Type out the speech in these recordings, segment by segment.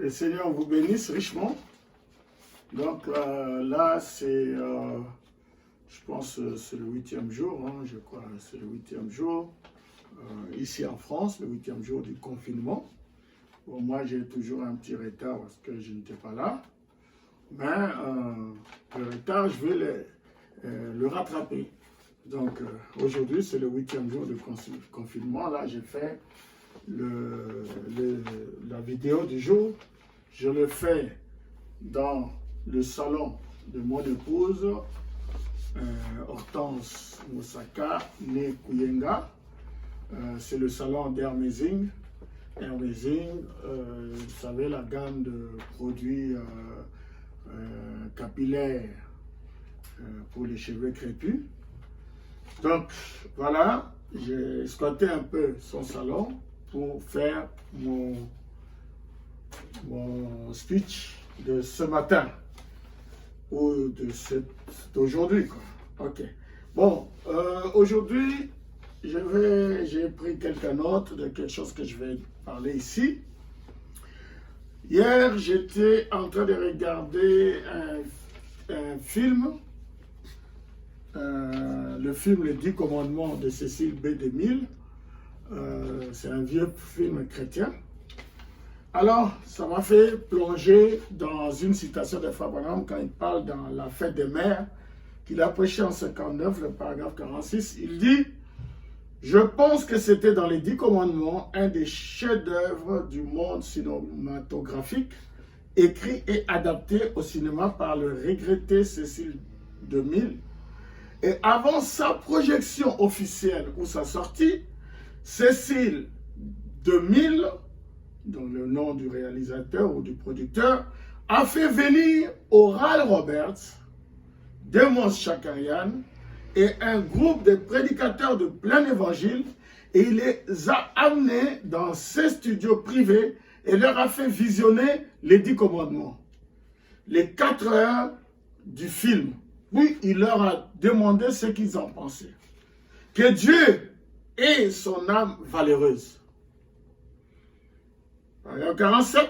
le Seigneur vous bénisse richement. Donc là, c'est, je pense, c'est le 8e jour, hein, je crois, c'est le 8e jour, ici en France, le 8e jour du confinement. Bon, moi, j'ai toujours un petit retard parce que je n'étais pas là. Mais le retard, je vais le rattraper. Donc aujourd'hui, c'est le 8e jour du confinement. Là, j'ai fait la vidéo du jour. Je le fais dans le salon de mon épouse, Hortense Moussaka, née Kuyenga. C'est le salon d'Hermésing. Hermésing, vous savez, la gamme de produits capillaires pour les cheveux crépus. Donc voilà, j'ai squatté un peu son salon pour faire mon speech de ce matin ou d'aujourd'hui. Ok. Bon, aujourd'hui, j'ai pris quelques notes de quelque chose que je vais parler ici. Hier, j'étais en train de regarder un film, le film Les 10 commandements de Cécile B. DeMille. C'est un vieux film chrétien. Alors, ça m'a fait plonger dans une citation de Frère Branham quand il parle dans la fête des mères, qu'il a prêché en 59, le paragraphe 46. Il dit: je pense que c'était dans les 10 commandements, un des chefs-d'œuvre du monde cinématographique, écrit et adapté au cinéma par le regretté Cécile DeMille. Et avant sa projection officielle ou sa sortie, Cécile DeMille, dont le nom du réalisateur ou du producteur, a fait venir Oral Roberts, Demos Shakarian et un groupe de prédicateurs de plein évangile, et il les a amenés dans ses studios privés et leur a fait visionner les 10 commandements, les 4 heures du film. Puis il leur a demandé ce qu'ils en pensaient. Que Dieu ait son âme valeureuse. Paragraphe 47.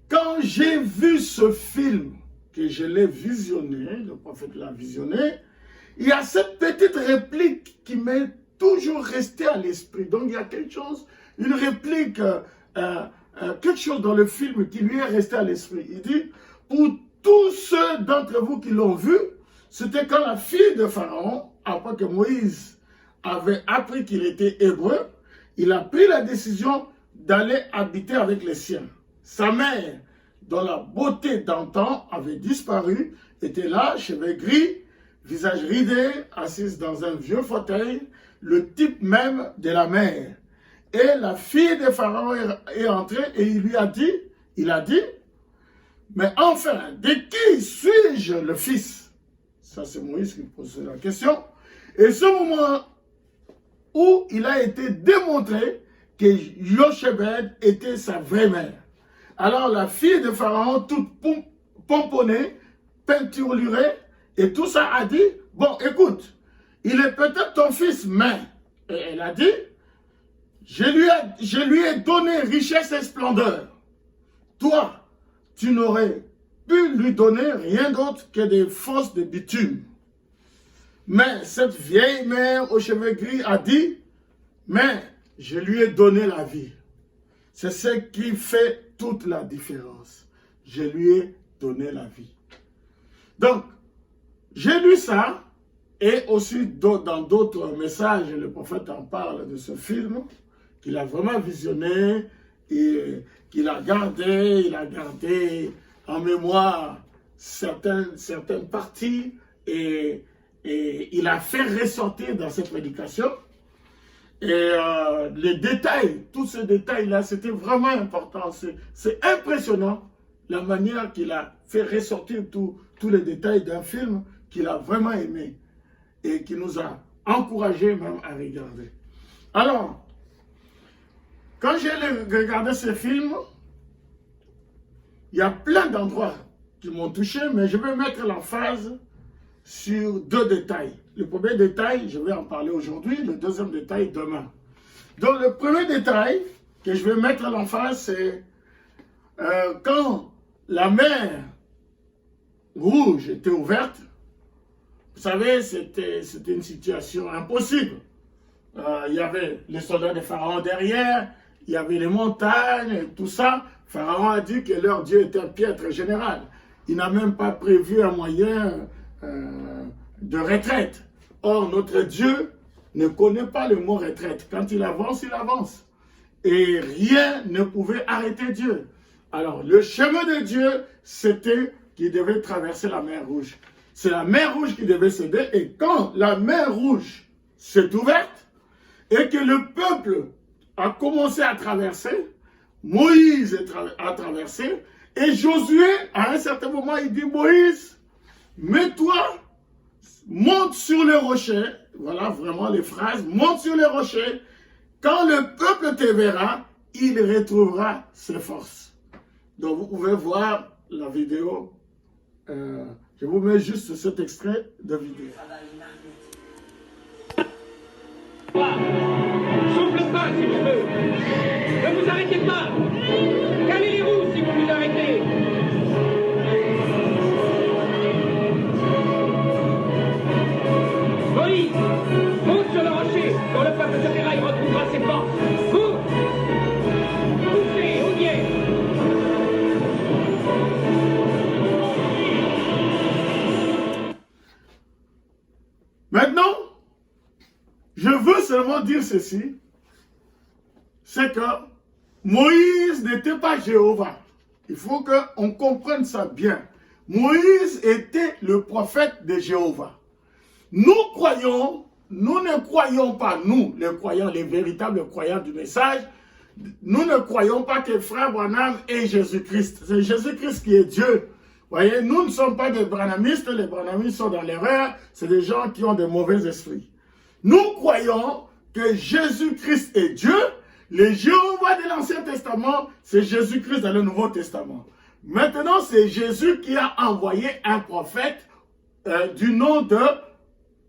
Quand j'ai vu ce film, que je l'ai visionné, le prophète l'a visionné, il y a cette petite réplique qui m'est toujours restée à l'esprit. Donc il y a quelque chose, une réplique, quelque chose dans le film qui lui est resté à l'esprit. Il dit: pour tous ceux d'entre vous qui l'ont vu, c'était quand la fille de Pharaon, après que Moïse avait appris qu'il était hébreu, il a pris la décision d'aller habiter avec les siens. Sa mère, dont la beauté d'antan avait disparu, était là, cheveux gris, visage ridé, assise dans un vieux fauteuil, le type même de la mère. Et la fille de Pharaon est entrée et il a dit, mais enfin, de qui suis-je le fils? Ça, c'est Moïse qui pose la question. Et ce moment où il a été démontré que Yochebed était sa vraie mère. Alors la fille de Pharaon, toute pomponnée, peinturlurée, et tout ça a dit: bon, écoute, il est peut-être ton fils, mais... Et elle a dit: je lui ai donné richesse et splendeur. Toi, tu n'aurais pu lui donner rien d'autre que des fosses de bitume. Mais cette vieille mère aux cheveux gris a dit: mais je lui ai donné la vie. C'est ce qui fait toute la différence. Je lui ai donné la vie. Donc, j'ai lu ça, et aussi dans d'autres messages, le prophète en parle de ce film, qu'il a vraiment visionné, et qu'il a gardé, en mémoire certaines parties, et il a fait ressortir dans cette prédication. Et les détails, tous ces détails-là, c'était vraiment important. C'est impressionnant la manière qu'il a fait ressortir tous les détails d'un film qu'il a vraiment aimé et qui nous a encouragés même à regarder. Alors, quand j'ai regardé ce film, il y a plein d'endroits qui m'ont touché, mais je vais mettre l'emphase sur 2 détails. Le premier détail, je vais en parler aujourd'hui, le deuxième détail demain. Donc le premier détail que je vais mettre l'emphase, c'est quand la mer Rouge était ouverte, vous savez, c'était une situation impossible. Il y avait les soldats de Pharaon derrière, il y avait les montagnes, et tout ça. Pharaon a dit que leur Dieu était un piètre général. Il n'a même pas prévu un moyen de retraite. Or, notre Dieu ne connaît pas le mot retraite. Quand il avance, il avance. Et rien ne pouvait arrêter Dieu. Alors, le chemin de Dieu, c'était qu'il devait traverser la mer Rouge. C'est la mer Rouge qui devait céder. Et quand la mer Rouge s'est ouverte, et que le peuple a commencé à traverser, Moïse a traversé, et Josué, à un certain moment, il dit, Moïse, mets-toi, monte sur le rocher, voilà vraiment les phrases, monte sur le rocher, quand le peuple te verra, il retrouvera ses forces. Donc vous pouvez voir la vidéo, je vous mets juste cet extrait de vidéo. Souffle pas si tu veux. Ne vous arrêtez pas. Calez les roues si vous vous arrêtez. Moïse, monte sur le rocher. Quand le peuple te verra, il retrouvera ses forces. Cours. Poussez, on y est. Maintenant, je veux seulement dire ceci, c'est que Moïse n'était pas Jéhovah. Il faut qu'on comprenne ça bien. Moïse était le prophète de Jéhovah. Nous ne croyons pas, nous, les croyants, les véritables croyants du message, nous ne croyons pas que Frère Branham est Jésus-Christ. C'est Jésus-Christ qui est Dieu. Voyez, nous ne sommes pas des branhamistes, les branhamistes sont dans l'erreur, c'est des gens qui ont de mauvais esprits. Nous croyons que Jésus-Christ est Dieu. Les Jéhovah de l'Ancien Testament, c'est Jésus-Christ dans le Nouveau Testament. Maintenant, c'est Jésus qui a envoyé un prophète du nom de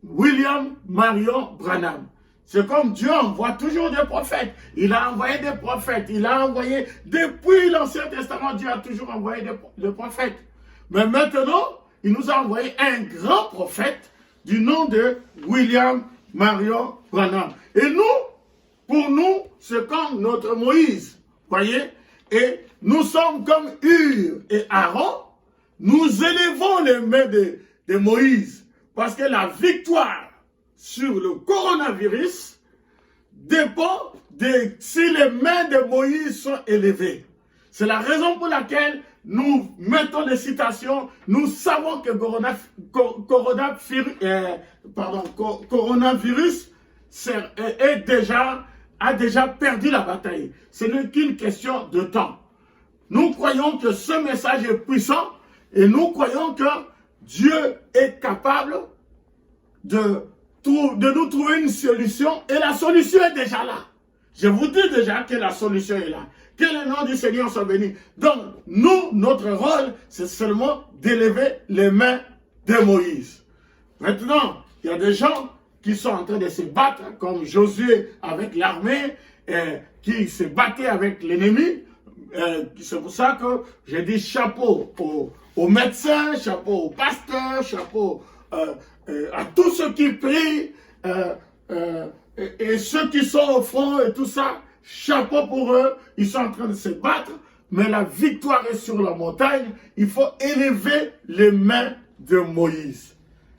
William Marion Branham. C'est comme Dieu envoie toujours des prophètes. Il a envoyé des prophètes. Il a envoyé, depuis l'Ancien Testament, Dieu a toujours envoyé des prophètes. Mais maintenant, il nous a envoyé un grand prophète du nom de William Marion Branham. Et nous, pour nous, c'est comme notre Moïse, voyez, et nous sommes comme Hur et Aaron, nous élevons les mains de Moïse, parce que la victoire sur le coronavirus dépend de si les mains de Moïse sont élevées. C'est la raison pour laquelle nous mettons des citations, nous savons que coronavirus a déjà perdu la bataille. Ce n'est qu'une question de temps. Nous croyons que ce message est puissant et nous croyons que Dieu est capable de nous trouver une solution et la solution est déjà là. Je vous dis déjà que la solution est là. Que le nom du Seigneur soit béni. Donc, nous, notre rôle, c'est seulement d'élever les mains de Moïse. Maintenant, il y a des gens qui sont en train de se battre, comme Josué avec l'armée, qui se battait avec l'ennemi. C'est pour ça que j'ai dit chapeau aux médecins, chapeau aux pasteurs, chapeau à tous ceux qui prient, et ceux qui sont au front et tout ça. Chapeau pour eux, ils sont en train de se battre, mais la victoire est sur la montagne. Il faut élever les mains de Moïse.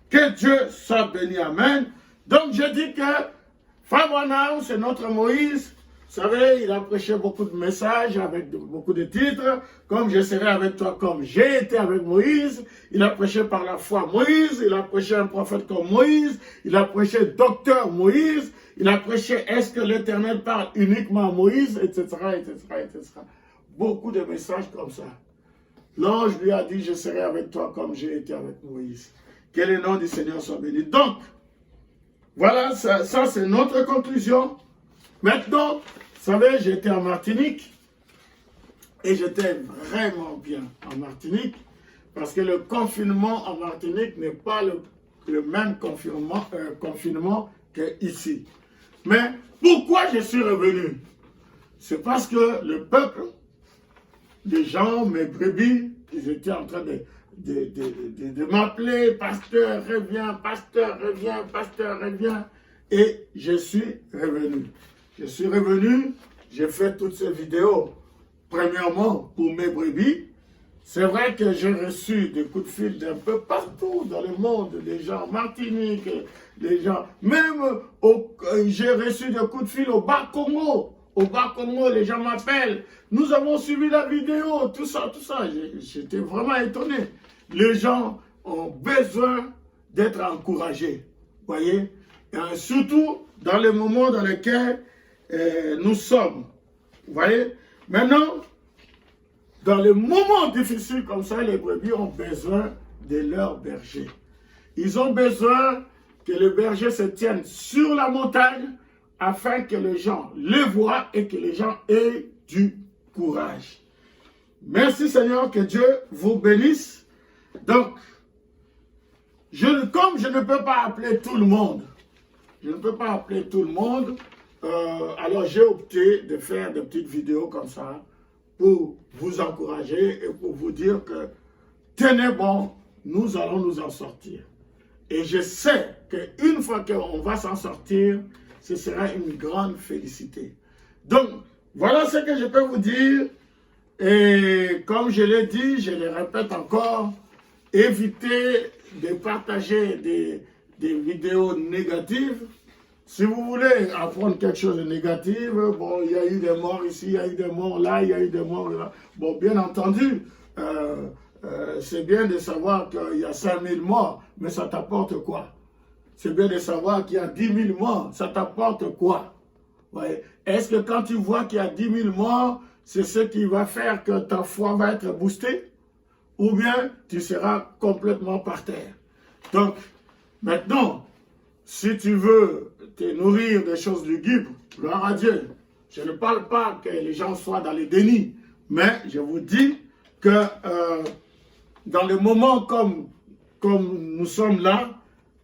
Que Dieu soit béni, amen. Donc je dis que Frère Branham, c'est notre Moïse. Vous savez, il a prêché beaucoup de messages avec beaucoup de titres, comme je serai avec toi, comme j'ai été avec Moïse. Il a prêché par la foi Moïse, il a prêché un prophète comme Moïse, il a prêché docteur Moïse, il a prêché est-ce que l'Éternel parle uniquement à Moïse, etc., etc., etc. Beaucoup de messages comme ça. L'ange lui a dit, je serai avec toi comme j'ai été avec Moïse. Que le nom du Seigneur soit béni. Donc, voilà, ça c'est notre conclusion. Maintenant, vous savez, j'étais en Martinique et j'étais vraiment bien en Martinique parce que le confinement en Martinique n'est pas le même confinement qu'ici. Mais pourquoi je suis revenu? C'est parce que le peuple les gens, mes brebis, ils étaient en train de m'appeler, pasteur, reviens, pasteur, reviens, pasteur, reviens. Et je suis revenu. Je suis revenu, j'ai fait toutes ces vidéos, premièrement pour mes brebis. C'est vrai que j'ai reçu des coups de fil d'un peu partout dans le monde, des gens en Martinique, des gens, même j'ai reçu des coups de fil au Bas-Congo. Au Bas-Congo, les gens m'appellent. Nous avons suivi la vidéo, tout ça, tout ça. J'étais vraiment étonné. Les gens ont besoin d'être encouragés. Voyez? Et surtout dans les moments dans lesquels nous sommes. Vous voyez? Maintenant, dans les moments difficiles comme ça, les brebis ont besoin de leur berger. Ils ont besoin que le berger se tienne sur la montagne afin que les gens le voient et que les gens aient du courage. Merci Seigneur, que Dieu vous bénisse. Donc, comme je ne peux pas appeler tout le monde, alors j'ai opté de faire des petites vidéos comme ça pour vous encourager et pour vous dire que tenez bon, nous allons nous en sortir. Et je sais qu'une fois qu'on va s'en sortir, ce sera une grande félicité. Donc, voilà ce que je peux vous dire. Et comme je l'ai dit, je le répète encore, évitez de partager des vidéos négatives. Si vous voulez apprendre quelque chose de négatif, bon, il y a eu des morts ici, il y a eu des morts là, il y a eu des morts là. Bon, bien entendu, c'est bien de savoir qu'il y a 5000 morts, mais ça t'apporte quoi? C'est bien de savoir qu'il y a 10 000 morts, ça t'apporte quoi? Ouais. Est-ce que quand tu vois qu'il y a 10 000 morts, c'est ce qui va faire que ta foi va être boostée? Ou bien tu seras complètement par terre? Donc, maintenant, si tu veux te nourrir des choses lugubres, gloire à Dieu. Je ne parle pas que les gens soient dans les dénis, mais je vous dis que dans les moments comme nous sommes là,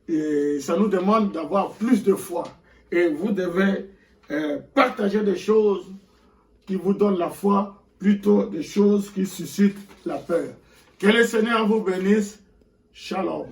et ça nous demande d'avoir plus de foi. Et vous devez partager des choses qui vous donnent la foi, plutôt des choses qui suscitent la peur. Que le Seigneur vous bénisse. Shalom.